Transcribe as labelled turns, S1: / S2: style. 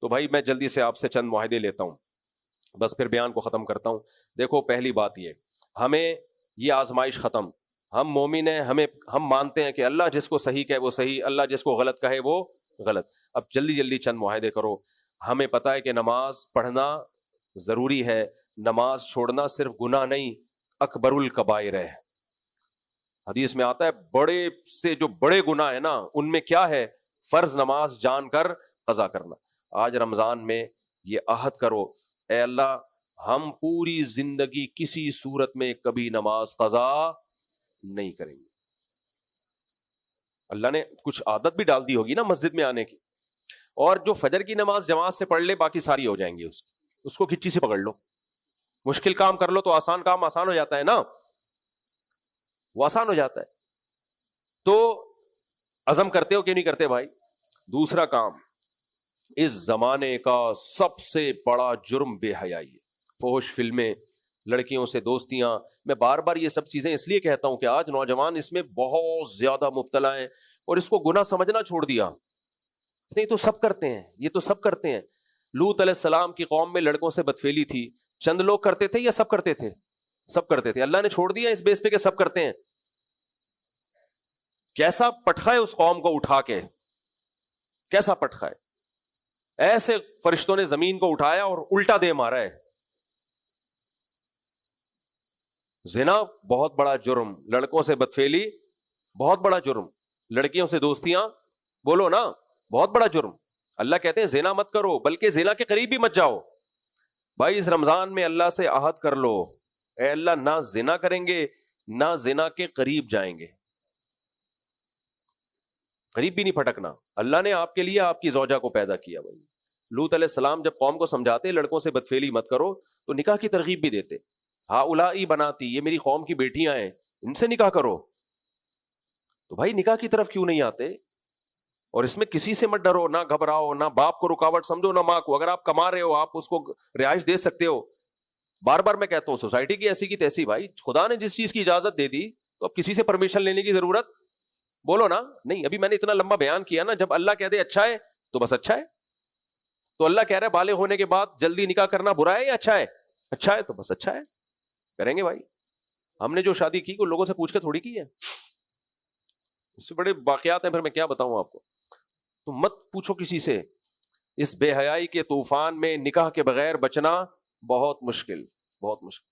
S1: تو بھائی میں جلدی سے آپ سے چند معاہدے لیتا ہوں، بس پھر بیان کو ختم کرتا ہوں. دیکھو پہلی بات یہ، ہمیں یہ آزمائش ختم، ہم مومن ہیں، ہم مانتے ہیں کہ اللہ جس کو صحیح کہے وہ صحیح، اللہ جس کو غلط کہے وہ غلط. اب جلدی جلدی چند معاہدے کرو. ہمیں پتا ہے کہ نماز پڑھنا ضروری ہے، نماز چھوڑنا صرف گناہ نہیں، اکبر الکبائر ہے. حدیث میں آتا ہے بڑے سے جو بڑے گناہ ہے نا ان میں کیا ہے؟ فرض نماز جان کر قضا کرنا. آج رمضان میں یہ عہد کرو، اے اللہ ہم پوری زندگی کسی صورت میں کبھی نماز قضا نہیں کریں گے. اللہ نے کچھ عادت بھی ڈال دی ہوگی نا مسجد میں آنے کی، اور جو فجر کی نماز جماعت سے پڑھ لے باقی ساری ہو جائیں گی. اس کو کھچی سے پکڑ لو، مشکل کام کر لو تو آسان کام آسان ہو جاتا ہے نا، وہ آسان ہو جاتا ہے. تو عزم کرتے ہو کہ نہیں کرتے بھائی؟ دوسرا کام، اس زمانے کا سب سے بڑا جرم بے حیائی ہے. فحش فلمیں، لڑکیوں سے دوستیاں. میں بار بار یہ سب چیزیں اس لیے کہتا ہوں کہ آج نوجوان اس میں بہت زیادہ مبتلا ہیں اور اس کو گناہ سمجھنا چھوڑ دیا. نہیں تو سب کرتے ہیں، یہ تو سب کرتے ہیں. لوط علیہ السلام کی قوم میں لڑکوں سے بدفعلی تھی، چند لوگ کرتے تھے یا سب کرتے تھے؟ سب کرتے تھے. اللہ نے چھوڑ دیا اس بیس پہ کہ سب کرتے ہیں. کیسا پٹخا ہے اس قوم کو اٹھا کے، کیسا پٹخا ہے. ایسے فرشتوں نے زمین کو اٹھایا اور الٹا دے مارا ہے. زنا بہت بڑا جرم، لڑکوں سے بدفعلی بہت بڑا جرم، لڑکیوں سے دوستیاں بولو نا بہت بڑا جرم. اللہ کہتے ہیں زنا مت کرو، بلکہ زنا کے قریب بھی مت جاؤ. بھائی اس رمضان میں اللہ سے عہد کر لو، اے اللہ نہ زنا کریں گے نہ زنا کے قریب جائیں گے، قریب بھی نہیں پھٹکنا. اللہ نے آپ کے لیے آپ کی زوجہ کو پیدا کیا. بھائی لوط علیہ السلام جب قوم کو سمجھاتے لڑکوں سے بدفعلی مت کرو تو نکاح کی ترغیب بھی دیتے. ہاؤلائی بناتی، یہ میری قوم کی بیٹیاں ہیں ان سے نکاح کرو. تو بھائی نکاح کی طرف کیوں نہیں آتے؟ اور اس میں کسی سے مت ڈرو، نہ گھبراؤ، نہ باپ کو رکاوٹ سمجھو نہ ماں کو. اگر آپ کما رہے ہو آپ اس کو رہائش دے سکتے ہو. بار بار میں کہتا ہوں سوسائٹی کی ایسی کی تیسی. بھائی خدا نے جس چیز کی اجازت دے دی تو اب کسی سے پرمیشن لینے کی ضرورت بولو نا نہیں. ابھی میں نے اتنا لمبا بیان کیا نا، جب اللہ کہہ دے اچھا ہے تو بس اچھا ہے. تو اللہ کہہ رہا ہے بالغ ہونے کے بعد جلدی نکاح کرنا برا ہے یا اچھا ہے؟ اچھا ہے تو بس اچھا ہے، کریں گے. بھائی ہم نے جو شادی کی وہ لوگوں سے پوچھ کے تھوڑی کی ہے، اس سے بڑے واقعات ہیں، پھر میں کیا بتاؤں آپ کو. تو مت پوچھو کسی سے. اس بے حیائی کے طوفان میں نکاح کے بغیر بچنا بہت مشکل، بہت مشکل.